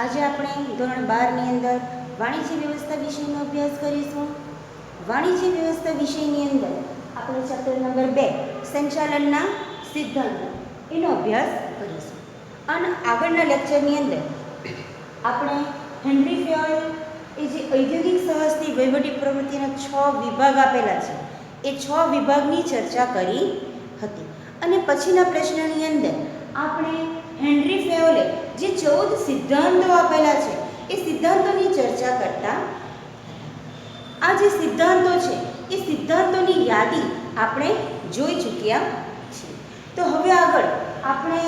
આજે આપણે ધોરણ 12 ની અંદર વાણિજ્ય વ્યવસ્થા વિષયનો અભ્યાસ કરીશું. વાણિજ્ય વ્યવસ્થા વિષયની અંદર આપણે ચેપ્ટર નંબર 2 સંચાલનના સિદ્ધાંતો એનો અભ્યાસ કરીશું. અને આગળના લેક્ચરની અંદર આપણે હેનરી ફેયોલ એ જે ઔદ્યોગિક સાહસની વહીવટી પ્રવૃત્તિના 6 વિભાગ આપેલા છે એ 6 વિભાગની ચર્ચા કરી હતી. અને પછીના પ્રશ્નની અંદર આપણે હેનરી ફેયોલે જે 14 સિદ્ધાંતો આપેલા છે એ સિદ્ધાંતોની ચર્ચા કરતા આ જે સિદ્ધાંતો છે એ સિદ્ધાંતોની યાદી આપણે જોઈ ચૂક્યા છીએ. તો હવે આગળ આપણે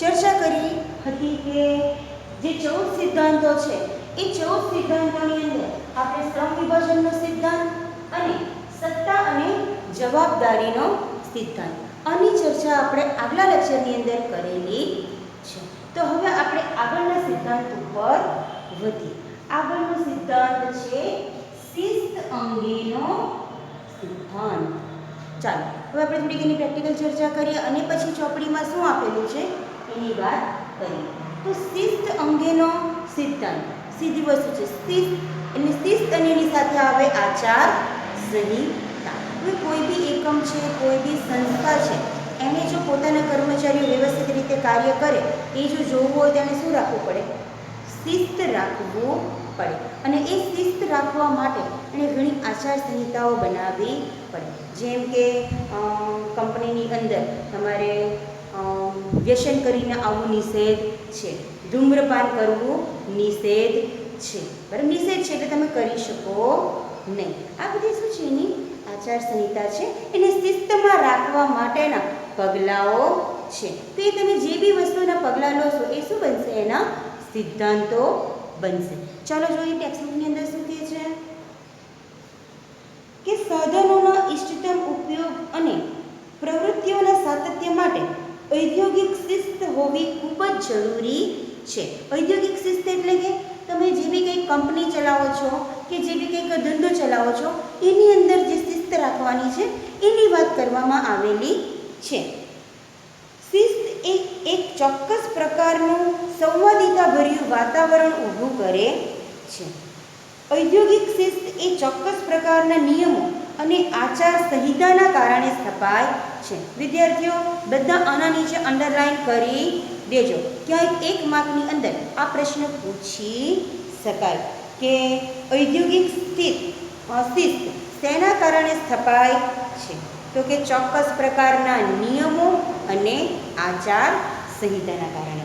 ચર્ચા કરી હતી કે જે 14 સિદ્ધાંતો છે એ 14 સિદ્ધાંતોની અંદર આપણે શ્રમ વિભાજનનો સિદ્ધાંત અને સત્તા અને જવાબદારીનો સિદ્ધાંત આની ચર્ચા આપણે આગલા લેક્ચરની અંદર કરેલી છે. તો હવે આપણે આગળના સિદ્ધાંત ઉપર વધીએ. આગળનો સિદ્ધાંત છે શિસ્ત અંગેનો સિદ્ધાંત. ચાલો હવે આપણે થોડીક એની પ્રેક્ટિકલ ચર્ચા કરીએ અને પછી ચોપડીમાં શું આપેલું છે એની વાત કરીએ. તો શિસ્ત અંગેનો સિદ્ધાંત સીધી વસ્તુ છે. શિસ્ત એટલે શિસ્ત અને એની સાથે આવે આચાર સંહિતા. હવે કોઈ બી એકમ છે, કોઈ બી સંસ્થા છે, એને જો પોતાના કર્મચારીઓ વ્યવસ્થિત રીતે કાર્ય કરે એ જો જોવું હોય તો એને શું રાખવું પડે? શિસ્ત રાખવું પડે. અને એ શિસ્ત રાખવા માટે એને ઘણી આચાર સંહિતાઓ બનાવવી પડે. જેમ કે કંપનીની અંદર તમારે વ્યસન કરીને આવવું નિષેધ છે, ધૂમ્રપાન કરવું નિષેધ છે, બરાબર? નિષેધ છે એટલે તમે કરી શકો નહીં. આ બધી શું છે એની આચાર સંહિતા છે. એને શિસ્તમાં રાખવા માટેના પગલાઓ છે. તો એ તમે જે બી વસ્તુના પગલાં લો છો એ શું બનશે? એના સિદ્ધાંતો બનશે. ચાલો જોઈએ ટેક્સ્ટબુકની અંદર શું કહે છે કે સાધનોના ઇષ્ટતમ ઉપયોગ અને પ્રવૃત્તિઓના સાતત્ય માટે ઔદ્યોગિક શિસ્ત હોવી ખૂબ જ જરૂરી છે. ઔદ્યોગિક શિસ્ત એટલે કે તમે જે બી કંઈ કંપની ચલાવો છો કે જે બી કંઈક ધંધો ચલાવો છો એની અંદર જે શિસ્ત રાખવાની છે એની વાત કરવામાં આવેલી છે. શિસ્ત એક ચોક્કસ પ્રકારનું સંવાદિતાભર્યું વાતાવરણ ઊભું કરે છે. ઔદ્યોગિક શિસ્ત એ ચોક્કસ પ્રકારના નિયમો અને આચાર સંહિતાના કારણે સ્થપાય છે. વિદ્યાર્થીઓ બધા આના નીચે અંડરલાઈન કરી દેજો. ક્યાંક એક માર્કની અંદર આ પ્રશ્ન પૂછી શકાય કે ઔદ્યોગિક શિસ્ત શેના કારણે સ્થપાય છે? તો કે ચોક્કસ પ્રકારના નિયમો અને આચાર સંહિતાના કારણે.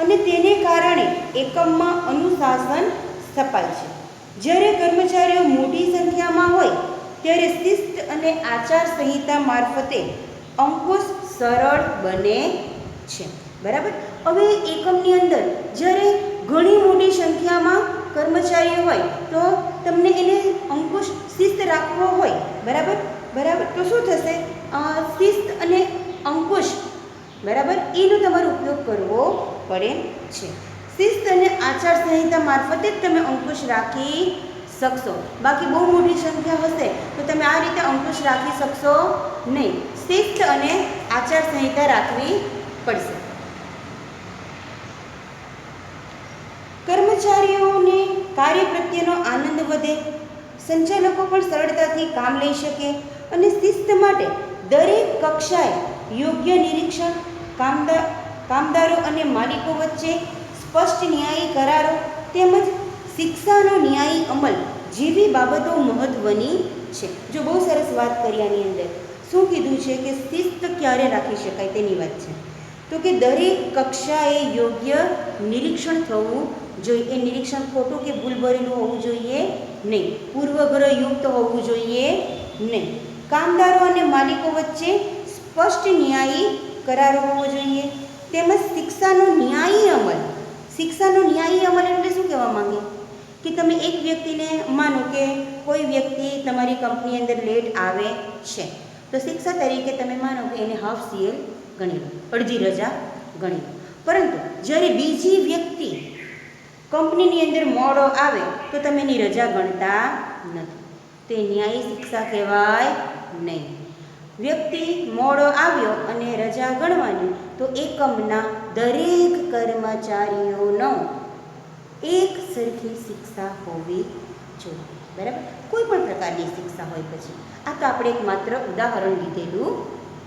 અને તેને કારણે એકમમાં અનુશાસન સ્થપાય છે. જ્યારે કર્મચારીઓ મોટી સંખ્યામાં હોય ત્યારે શિસ્ત અને આચાર સંહિતા મારફતે અંકુશ સરળ બને છે. બરાબર? હવે એકમની અંદર જ્યારે ઘણી મોટી સંખ્યામાં કર્મચારીઓ હોય તો તમને એને અંકુશ શિસ્ત રાખવો હોય, બરાબર? તો શું થશે? શિસ્ત અને અંકુશ, બરાબર, એનો તમારે ઉપયોગ કરવો પડે છે. શિસ્ત અને આચાર સંહિતા મારફતે જ તમે અંકુશ રાખી શકશો. બાકી બહુ મોટી સંખ્યા હશે તો તમે આ રીતે અંકુશ રાખી શકશો નહીં. શિસ્ત અને આચાર સંહિતા રાખવી પડશે. કર્મચારીઓને કાર્ય પ્રત્યેનો આનંદ વધે, સંચાલકો પણ સરળતાથી કામ લઈ શકે અને શિસ્ત માટે દરેક કક્ષાએ યોગ્ય નિરીક્ષણ, કામદારો અને માલિકો વચ્ચે સ્પષ્ટ ન્યાયી કરારો તેમજ શિક્ષાનો ન્યાયી અમલ જેવી બાબતો મહત્ત્વની છે. જો બહુ સરસ વાત કરી આની અંદર શું કીધું છે કે શિસ્ત ક્યારે રાખી શકાય તેની વાત છે. તો કે દરેક કક્ષાએ યોગ્ય નિરીક્ષણ થવું જોઈએ. એ નિરીક્ષણ ખોટું કે ભૂલભરેલું હોવું જોઈએ નહીં, પૂર્વગ્રહયુક્ત હોવું જોઈએ નહીં. કામદારો અને માલિકો વચ્ચે સ્પષ્ટ ન્યાયી કરારો હોવો જોઈએ. તેમજ શિક્ષાનો ન્યાયી અમલ. શિક્ષાનો ન્યાયી અમલ એટલે શું કહેવા માંગે કે તમે એક વ્યક્તિને માનો કે કોઈ વ્યક્તિ તમારી કંપની અંદર લેટ આવે છે તો શિક્ષા તરીકે તમે માનો કે એને હાફ CL ગણી લો, અડધી રજા ગણી લો. પરંતુ જ્યારે બીજી વ્યક્તિ કંપનીની અંદર મોડો આવે તો તમે એની રજા ગણતા નથી. તે ન્યાયી શિક્ષા કહેવાય નહીં. વ્યક્તિ મોડો આવ્યો અને રજા ગણવાની તો એકમના દરેક કર્મચારીઓનો એક સરખી શિક્ષા હોવી જોઈએ. બરાબર, કોઈ પણ પ્રકારની શિક્ષા હોય પછી. આ તો આપણે એક માત્ર ઉદાહરણ લીધેલું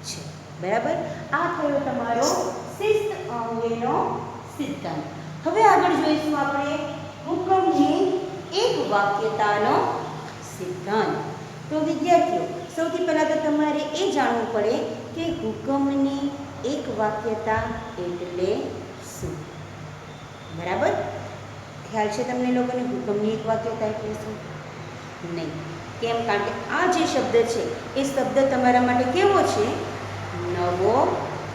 છે. બરાબર, આ થયો તમારો શિસ્ત અંગેનો સિદ્ધાંત. હવે આગળ જોઈશું આપણે હુકમની એક વાક્યતાનો સિદ્ધાંત. તો વિદ્યાર્થીઓ, સૌથી પહેલાં તો તમારે એ જાણવું પડે કે હુકમની એક વાક્યતા એટલે શું. બરાબર, ખ્યાલ છે તમને લોકોને હુકમની એક વાક્યતા એટલે શું? નહીં. કેમ? કારણ કે આ જે શબ્દ છે એ શબ્દ તમારા માટે કેવો છે? નવો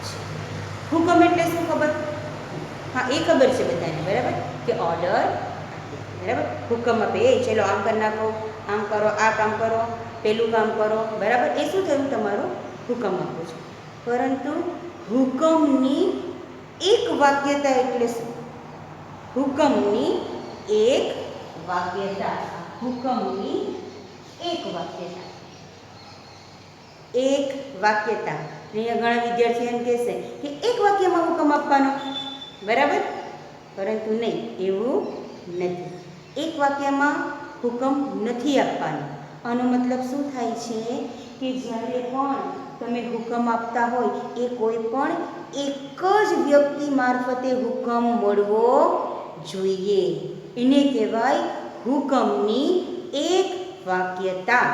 છે. હુકમ એટલે શું ખબર? હા, એ ખબર છે બધાને. બરાબર, કે ઓર્ડર. બરાબર, હુકમ આપે, એ ચલો આમ કરી નાખો, આમ કરો, આ કામ કરો, પેલું કામ કરો. બરાબર, એ શું થયું? તમારો હુકમ આપો છો. પરંતુ હુકમની એક વાક્યતા એટલે શું? હુકમની એક વાક્યતા. હુકમની એક વાક્યતા. એક વાક્યતા. અહીંયા ઘણા વિદ્યાર્થીઓ એમ કહેશે કે એક વાક્યમાં હુકમ આપવાનો. બરાબર, પરંતુ નહીં, એવું નથી. એક વાક્યમાં હુકમ નથી આપવાનો. આનો મતલબ શું થાય છે કે જ્યારે પણ તમે હુકમ આપતા હોય એ કોઈ પણ એક જ વ્યક્તિ મારફતે હુકમ મળવો જોઈએ. એને કહેવાય હુકમની એક વાક્યતા.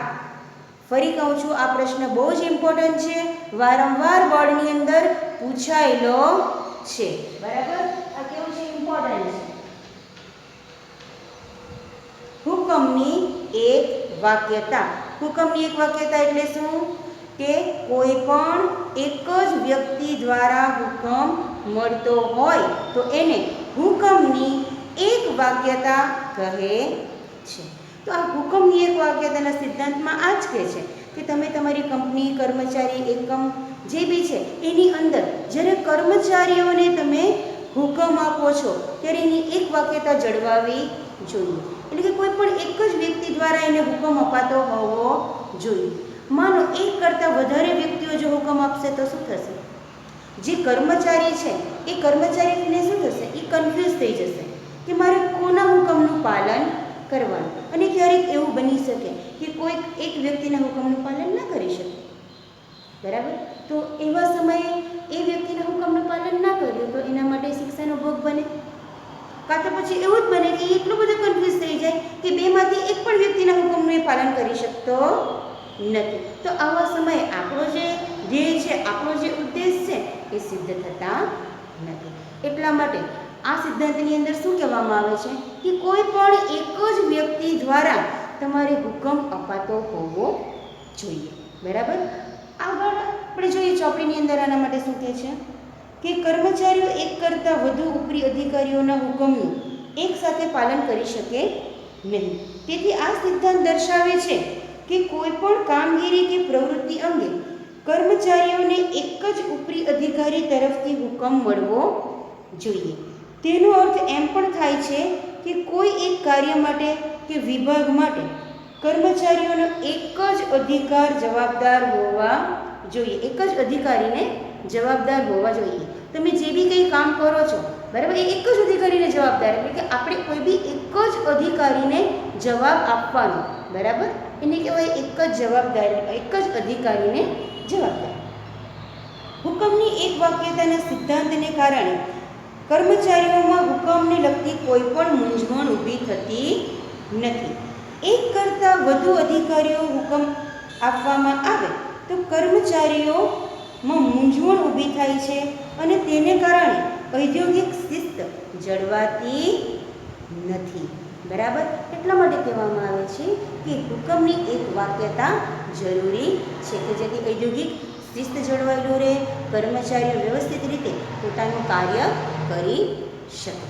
ફરી કહું છું, આ પ્રશ્ન બહુ જ ઇમ્પોર્ટન્ટ છે, વારંવાર બોર્ડની અંદર પૂછાયેલો છે. બરાબર, આ કેવું છે? ઇમ્પોર્ટન્ટ છે. હુકમની એક વાક્યતા. હુકમની એક વાક્યતા એટલે શું? કે કોઈ પણ એક જ વ્યક્તિ દ્વારા હુકમ મળતો હોય તો એને હુકમની એક વાક્યતા કહે છે. તો આ હુકમની એક વાક્યતાના સિદ્ધાંતમાં આ જ કહે છે કે તમે તમારી કંપની, કર્મચારી, એકમ જે બી છે એની અંદર જ્યારે કર્મચારીઓને તમે હુકમ આપો છો ત્યારે એની એક વાક્યતા જળવાવી જોઈએ. એટલે કે કોઈ પણ એક જ વ્યક્તિ દ્વારા એને હુકમ અપાતો હોવો જોઈએ. માનો એક કરતાં વધારે વ્યક્તિઓ જો હુકમ આપશે તો શું થશે? જે કર્મચારી છે એ કર્મચારીને શું થશે? એ કન્ફ્યુઝ થઈ જશે કે મારે કોના હુકમનું પાલન કરવાનું. અને ક્યારેક એવું બની શકે કે કોઈ એક વ્યક્તિના હુકમનું પાલન ન કરી શકે. બરાબર, તો એવા સમયે એ વ્યક્તિના હુકમનું પાલન ના કર્યું તો એના માટે શિક્ષાનો ભોગ બને. કાં તો પછી એવું જ બને કે એટલું બધું કન્ફ્યુઝ થઈ જાય કે બેમાંથી એક પણ વ્યક્તિના હુકમનું એ પાલન કરી શકતો નથી. તો આવા સમયે આપણો જે ધ્યેય છે, આપણો જે ઉદ્દેશ છે એ સિદ્ધ થતા નથી. એટલા માટે આ સિદ્ધાંતની અંદર શું કહેવામાં આવે છે કે કોઈ પણ એક જ વ્યક્તિ દ્વારા તમારે હુકમ અપાતો હોવો જોઈએ. બરાબર, આગળ આપણે જોઈએ ચોપડીની અંદર આના માટે શું કહે છે કે કર્મચારીઓ એક કરતાં વધુ ઉપરી અધિકારીઓના હુકમનું એક સાથે પાલન કરી શકે નહીં. તેથી આ સિદ્ધાંત દર્શાવે છે કે કોઈ પણ કામગીરી કે પ્રવૃત્તિ અંગે કર્મચારીઓને એક જ ઉપરી અધિકારી તરફથી હુકમ મળવો જોઈએ. તેનો અર્થ એમ પણ થાય છે કે કોઈ એક કાર્ય માટે કે વિભાગ માટે કર્મચારીઓનો એક જ અધિકાર જવાબદાર હોવા જોઈએ. એક જ અધિકારીને જવાબદાર હોવા જોઈએ. તમે જે બી કંઈ કામ કરો છો, બરાબર, એ એક જ અધિકારીને જવાબદાર. એટલે કે આપણે કોઈ બી એક જ અધિકારીને જવાબ આપવાનો. બરાબર, એને કહેવાય એક જ જવાબદારી, એક જ અધિકારીને જવાબદાર. હુકમની એક વાક્યતાના સિદ્ધાંતને કારણે કર્મચારીઓમાં હુકમને લગતી કોઈ પણ મૂંઝવણ ઊભી થતી નથી. એક કરતાં વધુ અધિકારીઓ હુકમ આપવામાં આવે તો કર્મચારીઓમાં મૂંઝવણ ઊભી થાય છે અને તેને કારણે ઔદ્યોગિક શિસ્ત જળવાતી નથી. બરાબર, એટલા માટે કહેવામાં આવે છે કે હુકમની એક વાક્યતા જરૂરી છે કે જેથી ઔદ્યોગિક શિસ્ત જળવાયેલું રહે, કર્મચારીઓ વ્યવસ્થિત રીતે પોતાનું કાર્ય કરી શકે.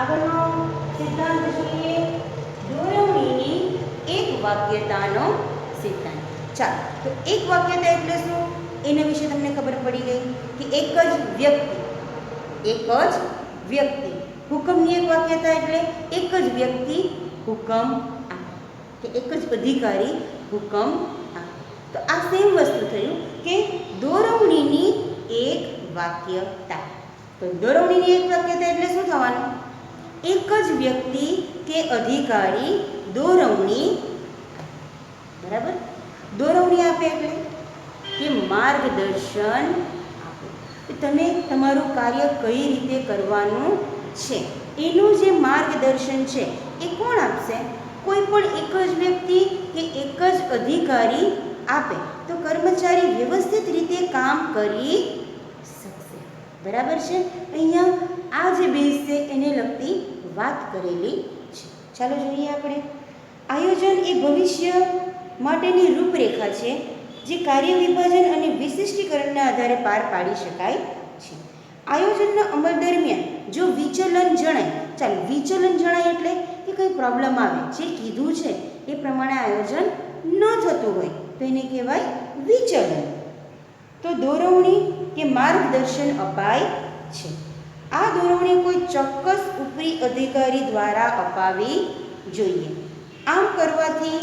આગળનો સિદ્ધાંત જોઈએ દોરવણીની એક વાક્યતાનો સિદ્ધાંત. ચાલો, તો એક વાક્યતા એટલે શું એના વિશે તમને ખબર પડી ગઈ કે એક જ વ્યક્તિ. હુકમની એક વાક્યતા એટલે એક જ વ્યક્તિ હુકમ આપે કે એક જ અધિકારી હુકમ આપે. તો આ સેમ વસ્તુ થયું કે દોરવણીની એક વાક્યતા. તો દોરવણીની એક વાક્યતા એટલે શું થવાનું? એક જ વ્યક્તિ કે અધિકારી દોરવણી, બરાબર, દોરવણી આપે એટલે કે માર્ગદર્શન આપે. તમે તમારું કાર્ય કઈ રીતે કરવાનું છે એનું જે માર્ગદર્શન છે એ કોણ આપશે? કોઈ પણ એક જ વ્યક્તિ કે એક જ અધિકારી આપે તો કર્મચારી વ્યવસ્થિત રીતે કામ કરી શકશે. બરાબર છે? અહીંયા આ જે બેઝ છે એને લગતી વાત કરેલી છે. ચાલો જોઈએ આપણે. આયોજન એ ભવિષ્ય માટેની રૂપરેખા છે જે કાર્ય વિભાજન અને વિશિષ્ટીકરણના આધારે પાર પાડી શકાય છે. આયોજનના અમલ દરમિયાન જો વિચલન જણાય, ચાલો વિચલન જણાય એટલે કે કંઈ પ્રોબ્લેમ આવે, જે કીધું છે એ પ્રમાણે આયોજન ન થતું હોય તો એને કહેવાય વિચલન. તો દોરવણી કે માર્ગદર્શન અપાય છે. આ દોરવણી કોઈ ચોક્કસ ઉપરી અધિકારી દ્વારા અપાવી જોઈએ. આમ કરવાથી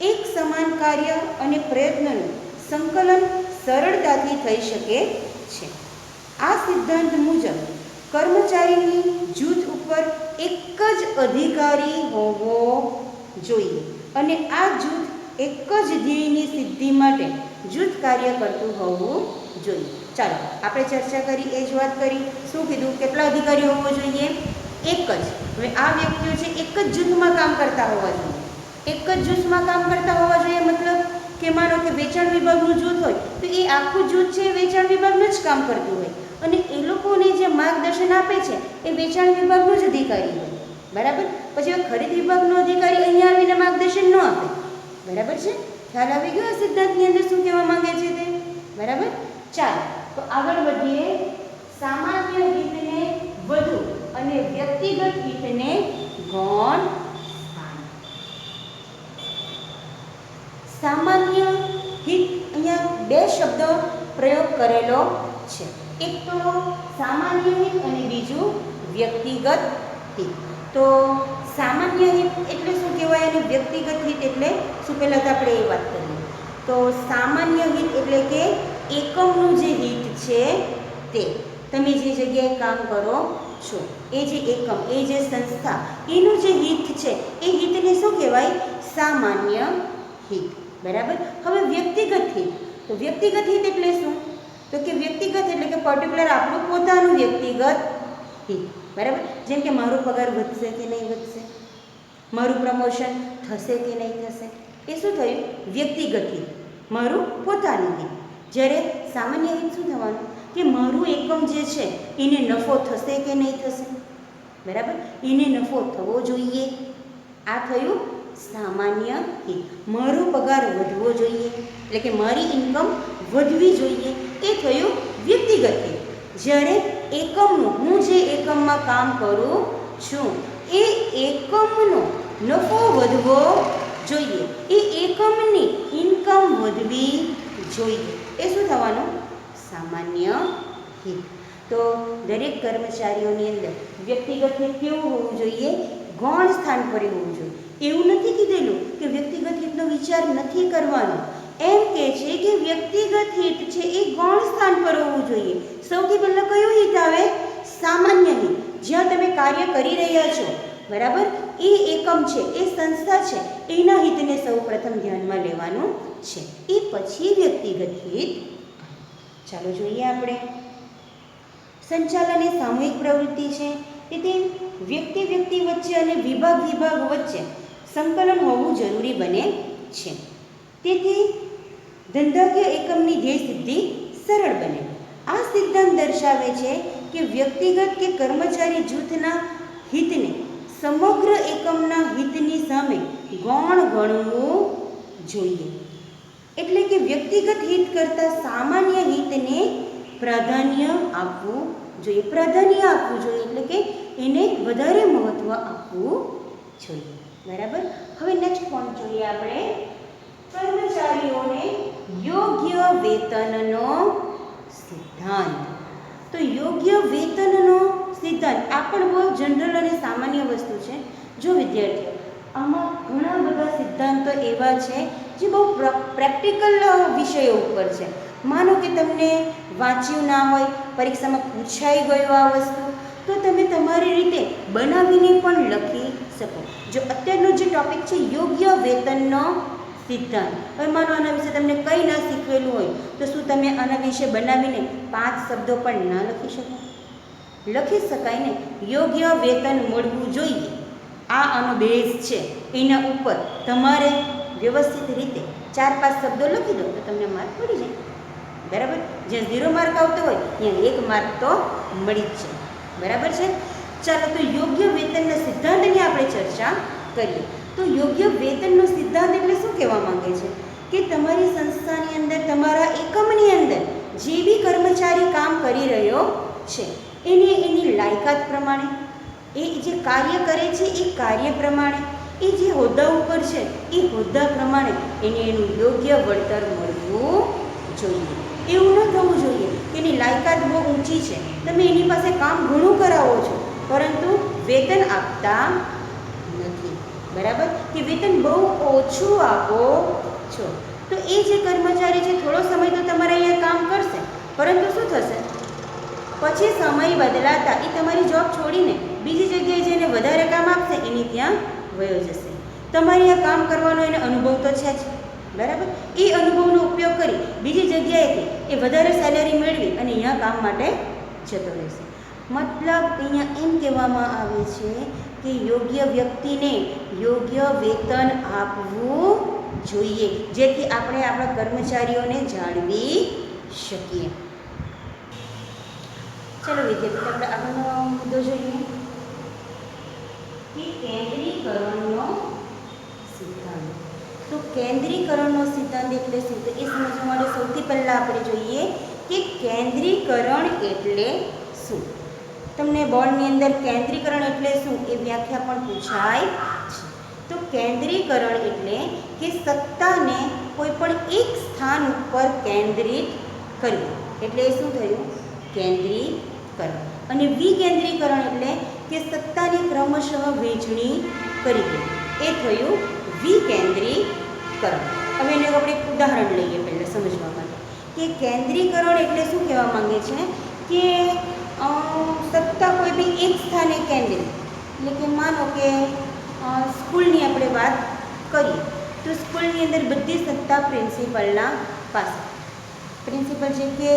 એક સમાન કાર્ય અને પ્રયત્નનું સંકલન સરળતાથી થઈ શકે છે. આ સિદ્ધાંત મુજબ કર્મચારીની જૂથ ઉપર એક જ અધિકારી હોવો જોઈએ અને આ જૂથ એક જ ધ્યેયની સિદ્ધિ માટે જૂથ કાર્ય કરતું હોવું જોઈએ. ચાલો આપણે ચર્ચા કરી એ જ વાત કરી. શું કીધું? કેટલા અધિકારી હોવો જોઈએ? એક જ. હવે આ વ્યક્તિઓ છે એક જ જૂથમાં કામ કરતા હોવા જોઈએ. એક જ જૂથમાં કામ કરતા હોવા જોઈએ મતલબ કે માનો કે વેચાણ વિભાગનું જૂથ હોય તો એ આખું જૂથ છે વેચાણ વિભાગનું જ કામ કરતું હોય અને એ લોકોને જે માર્ગદર્શન આપે છે એ વેચાણ વિભાગનો જ અધિકારી હોય. બરાબર? પછી ખરીદ વિભાગનો અધિકારી અહીંયા આવીને માર્ગદર્શન ન આપે. બરાબર છે? ખ્યાલ આવી ગયો આ સિદ્ધાંતની અંદર શું કહેવા માંગે છે તે? બરાબર? ચાલો તો આગળ વધીએ. સામાન્ય હિતને વધુ અને વ્યક્તિગત હિતને ગૌણ સ્થાન. સામાન્ય હિત, અહીંયા બે શબ્દો પ્રયોગ કરેલો છે. એક તો સામાન્ય હિત અને બીજું વ્યક્તિગત હિત. તો સામાન્ય હિત એટલે શું કહેવાય અને વ્યક્તિગત હિત એટલે શું? પહેલાં તો આપણે એ વાત કરીએ. તો સામાન્ય હિત એટલે કે એકમનું જે હિત છે તે, તમે જે જગ્યાએ કામ કરો છો એ જે એકમ, એ જે સંસ્થા, એનું જે હિત છે એ હિતને શું કહેવાય? સામાન્ય હિત. બરાબર? હવે વ્યક્તિગત હિત. તો વ્યક્તિગત હિત એટલે શું? તો કે વ્યક્તિગત એટલે કે પર્ટિક્યુલર આપણું પોતાનું વ્યક્તિગત હિત. બરાબર? જેમ કે મારો પગાર વધશે કે નહીં વધશે, મારું પ્રમોશન થશે કે નહીં થશે, એ શું થયું? વ્યક્તિગત હિત, મારું પોતાનું હિત. જ્યારે સામાન્ય હિત શું થવાનું? કે મારું એકમ જે છે એને નફો થશે કે નહીં થશે. બરાબર? એને નફો થવો જોઈએ. આ થયું સામાન્ય હિત. મારો પગાર વધવો જોઈએ એટલે કે મારી ઇન્કમ વધવી જોઈએ, એ થયું વ્યક્તિગત હિત. જ્યારે એકમનું, હું જે એકમમાં કામ કરું છું એ એકમનો નફો વધવો જોઈએ, એ એકમની ઇન્કમ વધવી જોઈએ, એ શું થવાનું? સામાન્ય હિત. તો દરેક કર્મચારીઓની અંદર વ્યક્તિગત હિત કેવું હોવું જોઈએ? ગૌણ સ્થાન પર હોવું જોઈએ. એવું નથી કીધેલું કે વ્યક્તિગત હિતનો વિચાર નથી કરવાનો. એમ કે છે કે વ્યક્તિગત હિત છે એ ગૌણ સ્થાન પર હોવું જોઈએ. સૌથી પહેલાં કયું હિત આવે? સામાન્ય હિત. જ્યાં તમે કાર્ય કરી રહ્યા છો, બરાબર, એ એકમ છે, એ સંસ્થા છે, એના હિતને સૌ પ્રથમ ધ્યાનમાં લેવાનું છે. એ પછી વ્યક્તિગત હિત. ચાલો જોઈએ આપણે. સંચાલન એ સામૂહિક પ્રવૃત્તિ છે, તેથી વ્યક્તિ વચ્ચે અને વિભાગ વચ્ચે સંકલન હોવું જરૂરી બને છે. તેથી ધંધાકીય એકમની ધ્યેય સિદ્ધિ સરળ બને. આ સિદ્ધાંત દર્શાવે છે કે વ્યક્તિગત કે કર્મચારી જૂથના હિતને સમગ્ર એકમના હિતની સામે ગૌણ ગણવું જોઈએ. એટલે કે વ્યક્તિગત હિત કરતાં સામાન્ય હિતને પ્રાધાન્ય આપવું જોઈએ. પ્રાધાન્ય આપવું જોઈએ એટલે કે એને વધારે મહત્ત્વ આપવું જોઈએ. બરાબર? હવે નેક્સ્ટ પોઈન્ટ જોઈએ આપણે. કર્મચારીઓને યોગ્ય વેતનનો સિદ્ધાંત. તો યોગ્ય વેતનનો સિદ્ધાંત આ પણ બહુ જનરલ અને સામાન્ય વસ્તુ છે. જો વિદ્યાર્થીઓ, આમાં ઘણા બધા સિદ્ધાંતો એવા છે જે બહુ પ્રેક્ટિકલ વિષયો ઉપર છે. માનો કે તમને વાંચ્યું ના હોય, પરીક્ષામાં પૂછાઈ ગયું આ વસ્તુ, તો તમે તમારી રીતે બનાવીને પણ લખી શકો. જો અત્યારનો જે ટોપિક છે યોગ્ય વેતનનો સિદ્ધાંત, હવે માનો આના વિશે તમને કંઈ ના શીખવેલું હોય તો શું તમે આના વિશે બનાવીને 5 શબ્દો પણ ના લખી શકો? લખી શકાય ને. યોગ્ય વેતન મળવું જોઈએ, આ આનો બેઝ છે. એના ઉપર તમારે વ્યવસ્થિત રીતે 4-5 શબ્દો લખી દો તો તમને માર્ક મળી જાય. બરાબર? જ્યાં 0 માર્ક આવતો હોય ત્યાં 1 માર્ક તો મળી જ જાય. બરાબર છે? ચાલો, તો યોગ્ય વેતનના સિદ્ધાંતની આપણે ચર્ચા કરીએ. તો યોગ્ય વેતનનો સિદ્ધાંત એટલે શું કહેવા માંગે છે કે તમારી સંસ્થાની અંદર, તમારા એકમની અંદર જે બી કર્મચારી કામ કરી રહ્યો છે એની લાયકાત પ્રમાણે, એ જે કાર્ય કરે છે એ કાર્ય પ્રમાણે, એ જે હોદ્દા ઉપર છે એ હોદ્દા પ્રમાણે એનું યોગ્ય વળતર મળવું જોઈએ. એવું ન થવું જોઈએ કે એની લાયકાત બહુ ઊંચી છે, તમે એની પાસે કામ ઘણું કરાવો છો પરંતુ વેતન આપતા નથી. બરાબર? કે વેતન બહુ ઓછું આપો છો. તો એ જે કર્મચારી છે થોડો સમય તો તમારે અહીંયા કામ કરશે, પરંતુ શું થશે? પછી સમય બદલાતા એ તમારી જોબ છોડીને બીજી જગ્યાએ જઈને વધારે કામ આપશે, એની ત્યાં વયો જશે. તમારે આ કામ કરવાનો એને અનુભવ તો છે જ. બરાબર? એ અનુભવનો ઉપયોગ કરી બીજી જગ્યાએથી એ વધારે સેલેરી મેળવી અને અહીંયા કામ માટે જતો રહેશે. મતલબ અહીંયા એમ કહેવામાં આવે છે કે યોગ્ય વ્યક્તિને યોગ્ય વેતન આપવું જોઈએ, જેથી આપણે આપણા કર્મચારીઓને જાળવી શકીએ. ચલો વિદ્યાર્થી, આપણે આગળનો મુદ્દો જોઈએ કે કેન્દ્રીકરણનો સિદ્ધાંત. તો કેન્દ્રીકરણનો સિદ્ધાંત એટલે શું? તો એ સમજવા માટે સૌથી પહેલાં આપણે જોઈએ કે કેન્દ્રીકરણ એટલે શું. તમને બોર્ડની અંદર કેન્દ્રીકરણ એટલે શું એ વ્યાખ્યા પણ પૂછાય છે. તો કેન્દ્રીકરણ એટલે કે સત્તાને કોઈ પણ એક સ્થાન ઉપર કેન્દ્રિત કરવી, એટલે શું થયું? કેન્દ્રીકરણ. અને વિકેન્દ્રીકરણ એટલે કે સત્તાની ક્રમશઃ વહેંચણી કરવી, એ થયું વિકેન્દ્રીકરણ. હવે એને આપણે એક ઉદાહરણ લઈએ પહેલાં સમજવા માટે કે કેન્દ્રીકરણ એટલે શું કહેવા માંગે છે કે સત્તા કોઈ બી એક સ્થાને કેન્દ્રિત, એટલે કે માનો કે સ્કૂલની આપણે વાત કરીએ તો સ્કૂલની અંદર બધી સત્તા પ્રિન્સિપલના પાસે. પ્રિન્સિપલ છે કે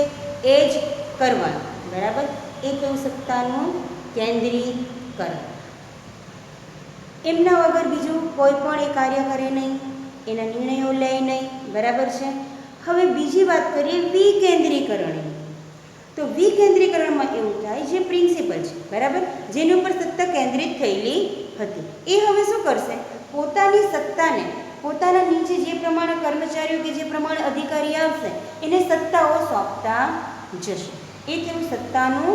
એ જ કરવાનું. બરાબર? એ કયું સત્તાનું કેન્દ્રીકરણ. એમના વગર બીજું કોઈ પણ એ કાર્ય કરે નહીં, એના નિર્ણયો લે નહીં. બરાબર છે? હવે બીજી વાત કરીએ વિકેન્દ્રીકરણની. તો વિકેન્દ્રીકરણમાં એવું થાય, જે પ્રિન્સિપલ છે, બરાબર, જેની ઉપર સત્તા કેન્દ્રિત થયેલી હતી, એ હવે શું કરશે? પોતાની સત્તાને પોતાના નીચે જે પ્રમાણે કર્મચારીઓ કે જે પ્રમાણે અધિકારી આવશે એને સત્તાઓ સોંપતા જશે. એ થયું સત્તાનું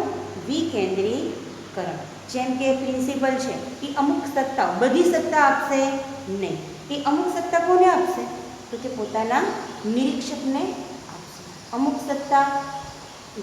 વિકેન્દ્રીકરણ. જેમ કે પ્રિન્સિપલ છે એ અમુક સત્તાઓ, બધી સત્તા આપશે નહીં. એ અમુક સત્તા કોને આપશે? તો કે પોતાના નિરીક્ષકને આપશે. અમુક સત્તા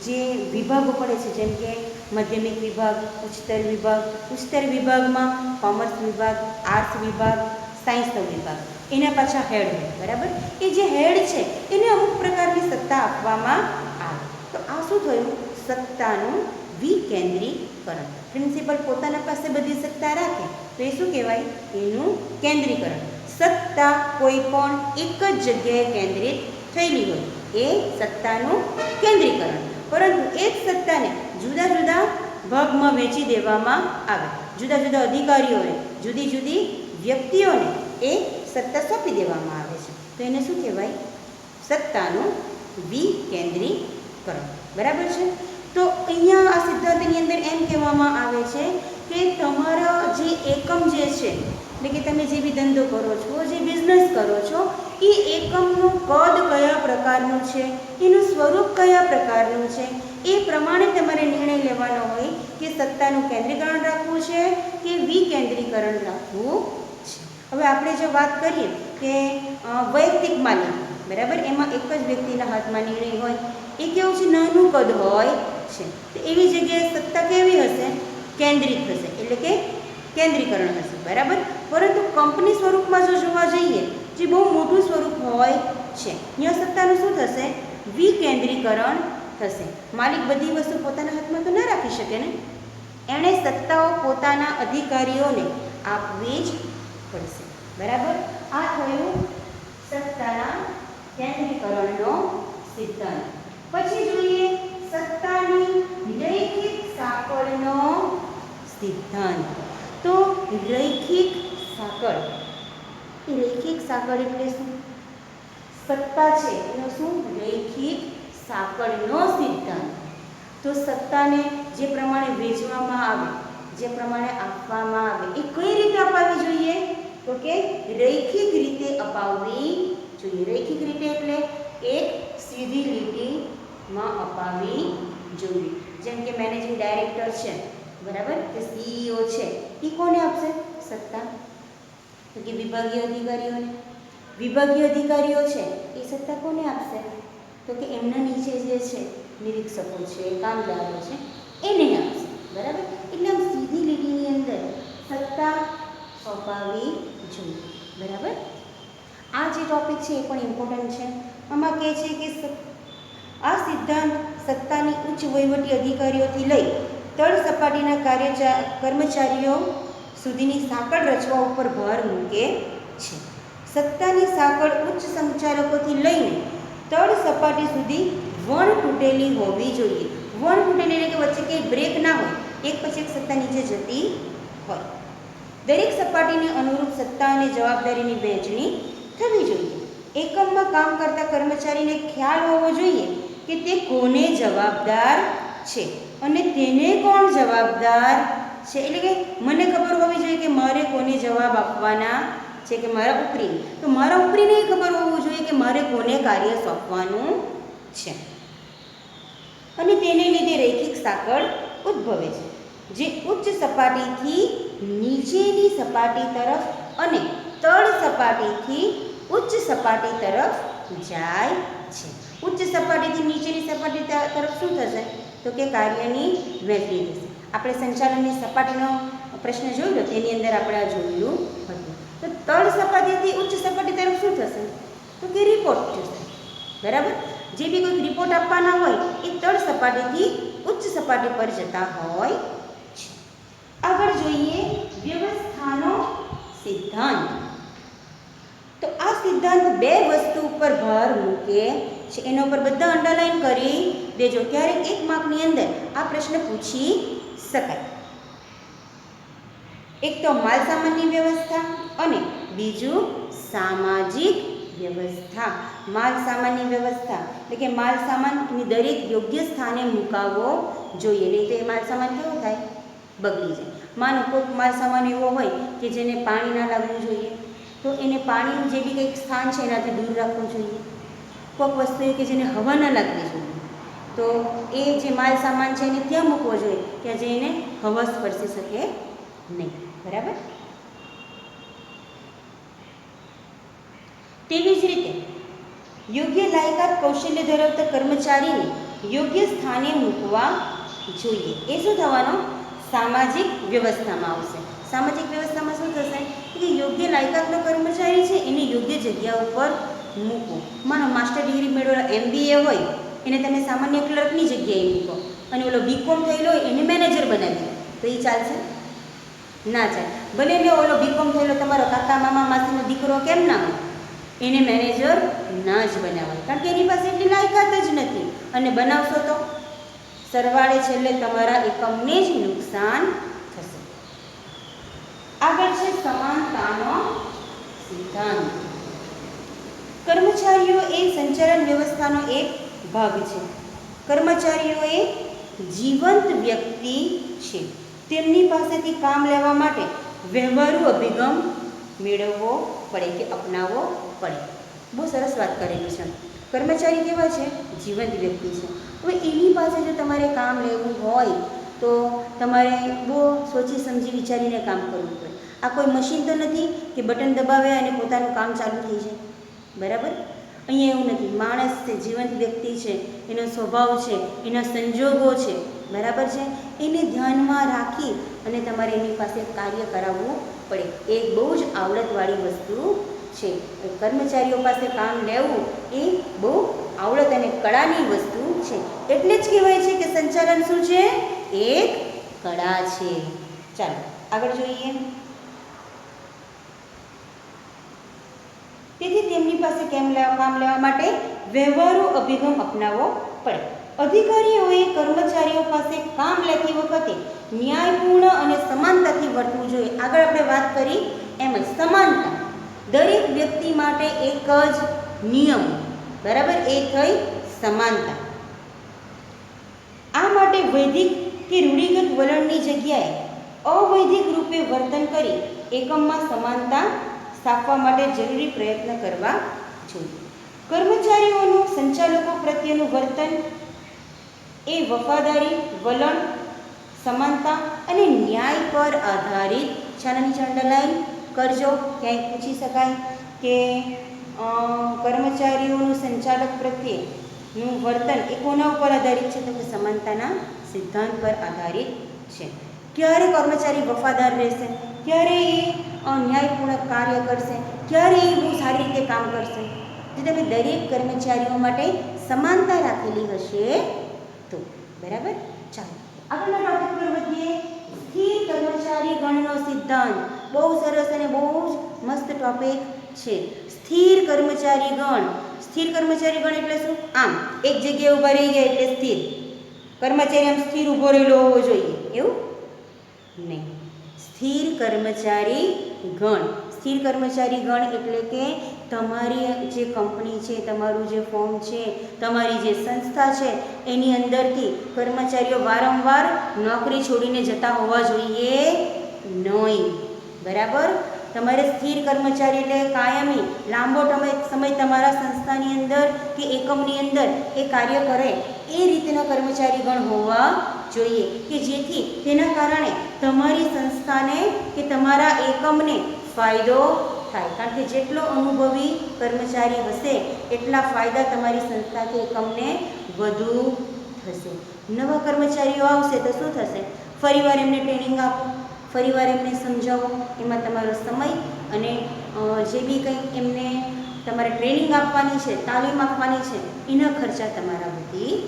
જે વિભાગો પડે છે, જેમ કે માધ્યમિક વિભાગ, ઉચ્ચતર વિભાગમાં કોમર્સ વિભાગ, આર્ટ્સ વિભાગ, સાયન્સનો વિભાગ, એના પાછા હેડ હોય. બરાબર? એ જે હેડ છે એને અમુક પ્રકારની સત્તા આપવામાં આવે. તો આ શું થયું? સત્તાનું વિકેન્દ્રીકરણ. પ્રિન્સિપલ પોતાના પાસે બધી સત્તા રાખે તો એ શું કહેવાય? એનું કેન્દ્રીકરણ. સત્તા કોઈ પણ એક જ જગ્યાએ કેન્દ્રિત થયેલી હોય એ સત્તાનું કેન્દ્રીકરણ. પરંતુ એ જ સત્તાને જુદા જુદા ભાગમાં વહેંચી દેવામાં આવે. જુદા જુદા અધિકારીઓને, જુદી જુદી વ્યક્તિઓને એ સત્તા સોંપી દેવામાં આવે છે. તો એને શું કહેવાય? સત્તાનું વિકેન્દ્રીકરણ. બરાબર છે? તો અહીંયા આ સિદ્ધાંતની અંદર એમ કહેવામાં આવે છે કે તમારા જે એકમ જે છે, એટલે કે તમે જે બી ધંધો કરો છો, જે બિઝનેસ કરો છો, એ એકમનું કદ કયા પ્રકારનું છે, એનું સ્વરૂપ કયા પ્રકારનું છે, એ પ્રમાણે તમારે નિર્ણય લેવાનો હોય કે સત્તાનું કેન્દ્રીકરણ રાખવું છે કે વિકેન્દ્રીકરણ રાખવું છે. હવે આપણે જો વાત કરીએ કે વૈયક્તિક માલિક, બરાબર, એમાં એક જ વ્યક્તિના હાથમાં નિર્ણય હોય, એ કેવું છે? નાનું કદ હોય છે. તો એવી જગ્યાએ સત્તા કેવી હશે? કેન્દ્રિત હશે, એટલે કે કેન્દ્રીકરણ હશે. બરાબર? પરંતુ કંપની સ્વરૂપમાં જો જોવા જઈએ, જે બહુ મોટું સ્વરૂપ હોય છે, અહીંયા સત્તાનું શું થશે? વિકેન્દ્રીકરણ થશે. માલિક બધી વસ્તુ પોતાના હાથમાં તો ના રાખી શકે ને. એણે સત્તાઓ પોતાના અધિકારીઓને આપવી જ પડશે. બરાબર, આ થયું સત્તાના કેન્દ્રીકરણનો સિદ્ધાંત. પછી જોઈએ સત્તાની રૈખિક સાંકળનો સિદ્ધાંત. તો રૈખિક સાંકળ, એ રૈખિક સાંકળ એટલે શું? સત્તા છે એનો શું? રૈખિક સાંકળનો સિદ્ધાંત. તો સત્તાને જે પ્રમાણે વહેંચવામાં આવે, જે પ્રમાણે આપવામાં આવે, એ કઈ રીતે અપાવવી જોઈએ? તો કે રૈખિક રીતે અપાવવી જોઈએ. રૈખિક રીતે એટલે એક સીધી લીટીમાં અપાવવી જોઈએ. જેમ કે મેનેજિંગ ડાયરેક્ટર છે, બરાબર, કે સીઈઓ છે, એ કોને આપશે સત્તા? તો કે વિભાગીય અધિકારીઓને. વિભાગીય અધિકારીઓ છે એ સત્તા કોને આપશે? તો કે એમના નીચે જે છે નિરીક્ષકો છે, કામદારો છે, એને આપશે. બરાબર, એટલે આમ સીધી લીટીની અંદર સત્તા સોંપાવી જોઈએ. બરાબર, આ જે ટોપિક છે એ પણ ઇમ્પોર્ટન્ટ છે. આમાં કહે છે કે આ સિદ્ધાંત સત્તાની ઉચ્ચ વહીવટી અધિકારીઓથી લઈ તળ સપાટીના કર્મચારીઓ સુધીની સાંકળ રચવા ઉપર ભાર મૂકે છે. સત્તાની સાંકળ ઉચ્ચ સંચાલકોથી લઈને તળ સપાટી સુધી વણ તૂટેલી હોવી જોઈએ. વણ તૂટેલી એટલે કે વચ્ચે કંઈ બ્રેક ના હોય, એક પછી એક સત્તા નીચે જતી હોય. દરેક સપાટીને અનુરૂપ સત્તા અને જવાબદારીની વહેંચણી થવી જોઈએ. એકમમાં કામ કરતા કર્મચારીને ખ્યાલ હોવો જોઈએ કે તે કોને જવાબદાર છે અને તેને કોણ જવાબદાર છે. એટલે કે મને ખબર હોવી જોઈએ કે મારે કોને જવાબ આપવાના છે, કે મારા ઉપરીને. તો મારા ઉપરીને એ ખબર હોવું જોઈએ કે મારે કોને કાર્ય સોંપવાનું છે. અને તેને લીધે રૈખિક સાંકળ ઉદ્ભવે છે, જે ઉચ્ચ સપાટીથી નીચેની સપાટી તરફ અને તળ સપાટીથી ઉચ્ચ સપાટી તરફ જાય છે. ઉચ્ચ સપાટીથી નીચેની સપાટી તરફ શું થશે? તો કે કાર્યની વહેંચણી થશે. આપણે સંચાલનની સપાટીનો પ્રશ્ન જોયો, તેની અંદર આપણે આ જોયેલું હતું. તો તળ સપાટીથી ઉચ્ચ સપાટી તરફ શું થશે? તો કે રિપોર્ટ થશે. બરાબર, જે બી કોઈ રિપોર્ટ આપવાના હોય એ તળ સપાટીથી ઉચ્ચ સપાટી પર જતા હોય છે. આગળ જોઈએ વ્યવસ્થાનો સિદ્ધાંત. તો આ સિદ્ધાંત બે વસ્તુ ઉપર ભાર મૂકે છે. એના ઉપર બધા અંડરલાઈન કરી દેજો. ક્યારેક એક માર્કની અંદર આ પ્રશ્ન પૂછી શકાય. એક તો માલ સામાનની વ્યવસ્થા અને બીજું સામાજિક વ્યવસ્થા. માલ સામાનની વ્યવસ્થા એટલે કે માલ સામાનની દરેક યોગ્ય સ્થાને મુકાવવો જોઈએ, નહીં તો એ માલ સામાન કેવો થાય? બગડી જાય. માનો કોઈક માલ સામાન એવો હોય કે જેને પાણી ના લાગવું જોઈએ, તો એને પાણીનું જે બી કંઈક સ્થાન છે એનાથી દૂર રાખવું જોઈએ. કોઈક વસ્તુ એ કે જેને હવા ન લાગવી જોઈએ, તો એ જે માલ સામાન છે એને ત્યાં મૂકવો જોઈએ કે જે એને હવા સ્પર્શી શકે નહીં. બરાબર, તેવી જ રીતે યોગ્ય લાયકાત કૌશલ્ય ધરાવતા કર્મચારીને યોગ્ય સ્થાને મૂકવા જોઈએ. એ શું થવાનું? સામાજિક વ્યવસ્થામાં આવશે. સામાજિક વ્યવસ્થામાં શું થશે કે યોગ્ય લાયકાતનો કર્મચારી છે એને યોગ્ય જગ્યા ઉપર મૂકો. માનો માસ્ટર ડિગ્રી મેળવેલો MBA હોય એને તમે સામાન્ય ક્લર્કની જગ્યાએ મૂકો અને ઓલો BCom થયેલો હોય એને મેનેજર બનાવી દો, તો એ ચાલશે? ના ચાલે. ભલે ને ઓલો BCom થયેલો તમારો કાકા મામા માસીનો દીકરો કેમ ના હોય, એને મેનેજર ના જ બનાવાય, કારણ કે એની પાસે એટલી લાયકાત જ નથી. અને બનાવશો તો સરવાળે છેલ્લે તમારા એકમને જ નુકસાન થશે. આગળ છે સમાનતાનો સિદ્ધાંત. કર્મચારીઓ એ સંચાલન વ્યવસ્થાનો એક ભાગ છે. કર્મચારીઓ એ જીવંત વ્યક્તિ છે. તેમની પાસેથી કામ લેવા માટે વ્યવહારુ અભિગમ મેળવવો પડે કે અપનાવવો પડે. બહુ સરસ વાત કરેલી છે. કર્મચારી કેવા છે? જીવંત વ્યક્તિ છે. હવે એની પાસે જો તમારે કામ લેવું હોય તો તમારે બહુ સોચી સમજી વિચારીને કામ કરવું પડે. આ કોઈ મશીન તો નથી કે બટન દબાવે અને પોતાનું કામ ચાલુ થઈ જાય. બરાબર, અહીંયા એવું નથી. માણસ છે, જીવંત વ્યક્તિ છે, એનો સ્વભાવ છે, એના સંજોગો છે, બરાબર છે, એને ધ્યાનમાં રાખી અને તમારે એની પાસે કાર્ય કરાવવું પડે. એ બહુ જ આવડતવાળી વસ્તુ છે. કર્મચારીઓ પાસે કામ લેવું એ બહુ આવડત અને કળાની વસ્તુ છે. એટલે જ કહેવાય છે કે સંચાલન શું છે? એક કળા છે. ચાલો આગળ જોઈએ. તેથી તેમની પાસે કામ લેવા માટે વ્યવહારુ અભિગમ અપનાવવો પડે. અધિકારીઓએ કર્મચારીઓ પાસે કામ લેતી વખતે ન્યાયપૂર્ણ અને સમાનતાથી વર્તવું જોઈએ. આગળ આપણે વાત કરી એમ જ સમાનતા, દરેક વ્યક્તિ માટે એક જ નિયમ, બરાબર, એ થઈ સમાનતા. આ માટે વૈદિક કે રૂઢિગત વલણની જગ્યાએ અવૈધિક રૂપે વર્તન કરી એકમમાં સમાનતા સ્થાપવા માટે જરૂરી પ્રયત્ન કરવા જોઈએ. કર્મચારીઓનું સંચાલકો પ્રત્યેનું વર્તન એ વફાદારી, વલણ, સમાનતા અને ન્યાય પર આધારિત. છાના નીચે અંડરલાઈન કરજો, ક્યાંય પૂછી શકાય કે કર્મચારીઓનું સંચાલક પ્રત્યેનું વર્તન એ કોના ઉપર આધારિત છે? તો કે સમાનતાના સિદ્ધાંત પર આધારિત છે. ક્યારે કર્મચારી વફાદાર રહેશે, ક્યારે એ ન્યાયપૂર્વક કાર્ય કરશે, ક્યારે એ બહુ સારી રીતે કામ કરશે? જો તમે દરેક કર્મચારીઓ માટે સમાનતા રાખેલી હશે તો. બરાબર. ચાલો આગળના ટોપિક પર વધીએ. સ્થિર કર્મચારી ગણનો સિદ્ધાંત. બહુ સરસ અને બહુ જ મસ્ત ટોપિક છે. સ્થિર કર્મચારી ગણ. સ્થિર કર્મચારી ગણ એટલે શું? આમ એક જગ્યાએ ઊભા રહી ગયા એટલે સ્થિર કર્મચારી, આમ સ્થિર ઊભો રહેલો હોવો જોઈએ એવું નહીં. સ્થિર કર્મચારી ગણ. સ્થિર કર્મચારી ગણ એટલે કે તમારી જે કંપની છે, તમારું જે ફોર્મ છે, તમારી જે સંસ્થા છે એની અંદરથી કર્મચારીઓ વારંવાર નોકરી છોડીને જતા હોવા જોઈએ નહીં. બરાબર. તમારે સ્થિર કર્મચારી એટલે કાયમી લાંબો સમય તમારા સંસ્થાની અંદર કે એકમની અંદર એ કાર્ય કરે એ રીતના કર્મચારી ગણ હોવા જોઈએ કે જેથી તેના કારણે તમારી સંસ્થાને કે તમારા એકમને ફાયદો થાય. કારણ કે જેટલો અનુભવી કર્મચારી હશે એટલા ફાયદા તમારી સંસ્થા કે એકમને વધુ થશે. નવા કર્મચારીઓ આવશે તો શું થશે? ફરીવાર એમને ટ્રેનિંગ આપો, ફરીવાર એમને સમજાવો, એમાં તમારો સમય અને જે બી કંઈ એમને તમારે ટ્રેનિંગ આપવાની છે, તાલીમ આપવાની છે, એના ખર્ચા તમારા વધી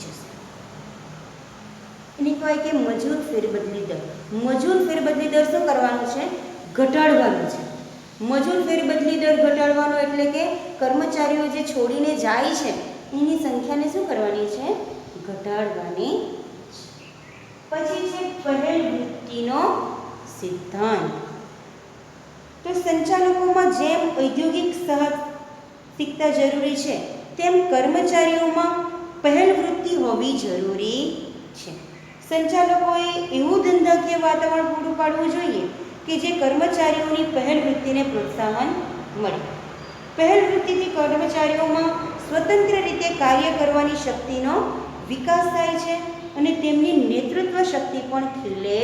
જશે. એને કહેવાય કે મજૂર ફેરબદલી દર. મજૂર ફેરબદલી દર શું કરવાનું છે? ઘટાડવાનું છે. મજૂર ફેરબદલી દર ઘટાડવાનો એટલે કે કર્મચારીઓ જે છોડીને જાય છે એની સંખ્યાને શું કરવાની છે? ઘટાડવાની. પછી છે પહેલ વૃત્તિનો સિદ્ધાંત. તો સંચાલકોમાં જેમ ઔદ્યોગિક સાહસિકતા જરૂરી છે તેમ કર્મચારીઓમાં પહેલ વૃત્તિ હોવી જરૂરી છે. સંચાલકોએ એવું ધંધાકીય વાતાવરણ પૂરું પાડવું જોઈએ કે જે કર્મચારીઓની પહેલ વૃત્તિને પ્રોત્સાહન મળે. પહેલ વૃત્તિથી કર્મચારીઓમાં સ્વતંત્ર રીતે કાર્ય કરવાની શક્તિનો વિકાસ થાય છે અને તેમની નેતૃત્વ શક્તિ પણ ખીલે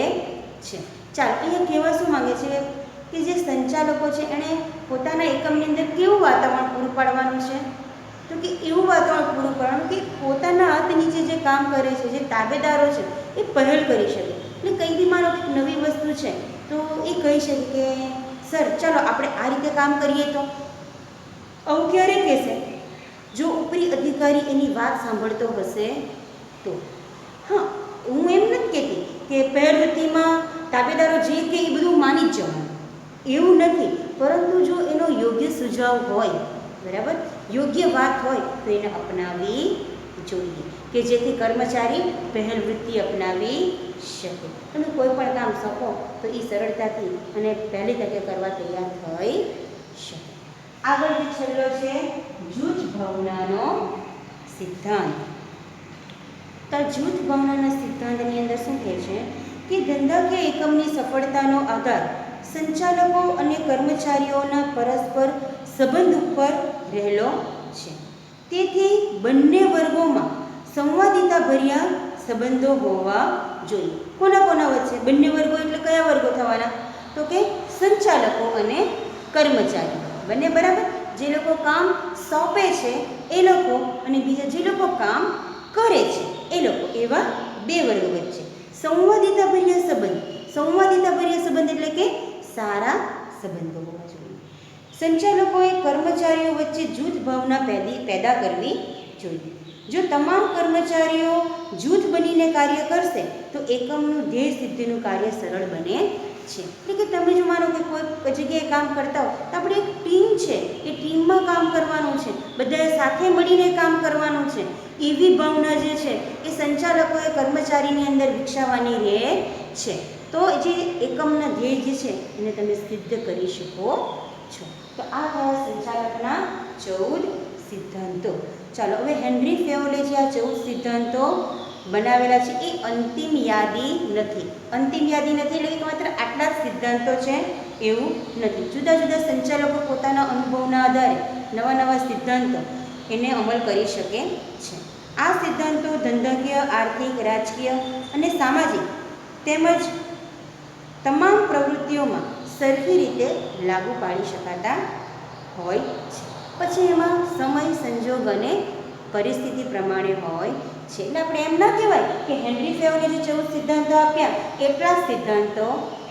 છે. ચાલો અહીંયા કહેવા શું માંગે છે કે જે સંચાલકો છે એણે પોતાના એકમની અંદર કેવું વાતાવરણ પૂરું પાડવાનું છે? તો કે એવું વાતાવરણ પૂરું પાડવાનું કે પોતાના હાથ નીચે જે કામ કરે છે, જે તાબેદારો છે એ પહેલ કરી શકે. એટલે કંઈ બી માનો કંઈક નવી વસ્તુ છે તો એ કહી શકે કે સર ચાલો આપણે આ રીતે કામ કરીએ. તો આવું ક્યારે કહેશે? જો ઉપરી અધિકારી એની વાત સાંભળતો હશે તો. હા, હું એમ નથી કહેતી કે પહેલ વૃત્તિમાં તાબેદારો જે કે એ બધું માની જ જવાનું, એવું નથી. પરંતુ જો એનો યોગ્ય સુઝાવ હોય, બરાબર, યોગ્ય વાત હોય તો એને અપનાવી જોઈએ કે જેથી કર્મચારી પહેલ વૃત્તિ અપનાવી શકે. તમે કોઈ પણ કામ સોંપો તો એ સરળતાથી અને પહેલી તકે કરવા તૈયાર થઈ શકે. આગળ જે છેલ્લો છે જૂથ ભાવનાનો સિદ્ધાંત. તો જૂથ ભાવનાના સિદ્ધાંતની અંદર શું કહે છે કે ધંધાકીય એકમની સફળતાનો આધાર સંચાલકો અને કર્મચારીઓના પરસ્પર સંબંધ ઉપર રહેલો છે. તેથી બંને વર્ગોમાં સંવાદિતાભર્યા સંબંધો હોવા જોઈએ. કોના કોના વચ્ચે? બંને વર્ગો એટલે કયા વર્ગો થવાના? તો કે સંચાલકો અને કર્મચારી બંને, બરાબર. જે લોકો કામ સોંપે છે એ લોકો અને બીજા જે લોકો કામ કરે છે એ લોકો, એવા બે વર્ગ વચ્ચે સંવાદિતાભર્યા સંબંધ. સંવાદિતાભર્યા સંબંધ એટલે કે સારા સંબંધો હોવા જોઈએ. સંચાલકોએ કર્મચારીઓ વચ્ચે જૂથ ભાવના પેદા કરવી જોઈએ. જો તમામ કર્મચારીઓ જૂથ બનીને કાર્ય કરશે તો એકમનું ધ્યેય સિદ્ધિનું કાર્ય સરળ બને છે. એટલે કે તમે જો માનો કે કોઈ જગ્યાએ કામ કરતા હો તો આપણે એક ટીમ છે, એ ટીમમાં કામ કરવાનું છે, બધાએ સાથે મળીને કામ કરવાનું છે. એવી ભાવના જે છે એ સંચાલકોએ કર્મચારીની અંદર વિકસાવવાની રહે છે. તો જે એકમના ધ્યેય જે છે એને તમે સિદ્ધ કરી શકો છો. તો આ થયા સંચાલકના 14 સિદ્ધાંતો. ચાલો હવે હેનરી ફેયોલે જે આ 14 સિદ્ધાંતો બનાવેલા છે એ અંતિમ યાદી નથી. અંતિમ યાદી નથી એટલે કે માત્ર આટલા જ સિદ્ધાંતો છે એવું નથી. જુદા જુદા સંચાલકો પોતાના અનુભવના આધારે નવા નવા સિદ્ધાંતો એને અમલ કરી શકે છે. આ સિદ્ધાંતો ધંધાકીય, આર્થિક, રાજકીય અને સામાજિક તેમજ તમામ પ્રવૃત્તિઓમાં સરખી રીતે લાગુ પાડી શકાતા હોય છે. પછી એમાં સમય, સંજોગ અને પરિસ્થિતિ પ્રમાણે હોય છે. એટલે આપણે એમ ના કહેવાય કે હેનરી ફેયોલે જે 14 સિદ્ધાંતો આપ્યા એટલા જ સિદ્ધાંતો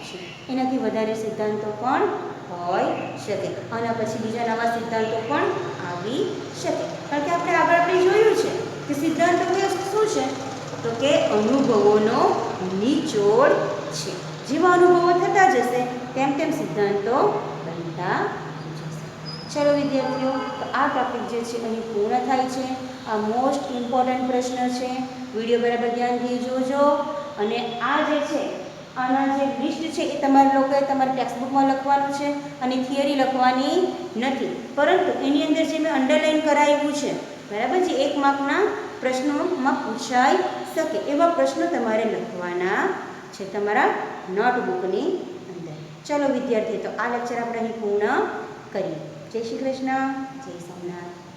છે. એનાથી વધારે સિદ્ધાંતો પણ હોઈ શકે અને પછી બીજા નવા સિદ્ધાંતો પણ આવી શકે. કારણ કે આપણે જોયું છે કે સિદ્ધાંતો શું છે તો કે અનુભવોનો નિચોડ છે. જેવા અનુભવો થતા જશે તેમ તેમ સિદ્ધાંતો બનતા જશે. ચલો વિદ્યાર્થીઓ, તો આ ટોપિક જે છે અહીં પૂર્ણ થાય છે. આ મોસ્ટ ઇમ્પોર્ટન્ટ પ્રશ્ન છે. વિડીયો બરાબર ધ્યાનથી જોજો અને આ જે છે આના જે લિસ્ટ છે એ તમારા લોકોએ તમારી ટેક્સ્ટબુકમાં લખવાનું છે અને થિયરી લખવાની નથી, પરંતુ એની અંદર જે મેં અંડરલાઈન કરાવ્યું છે બરાબર, જે 1 માર્કના પ્રશ્નોમાં પૂછાઈ શકે એવા પ્રશ્નો તમારે લખવાના છે તમારા નોટબુકની અંદર. ચલો વિદ્યાર્થીઓ, તો આ લેક્ચર આપણે અહીં પૂર્ણ કરીએ. જય શ્રી કૃષ્ણ, જય સોમનાથ.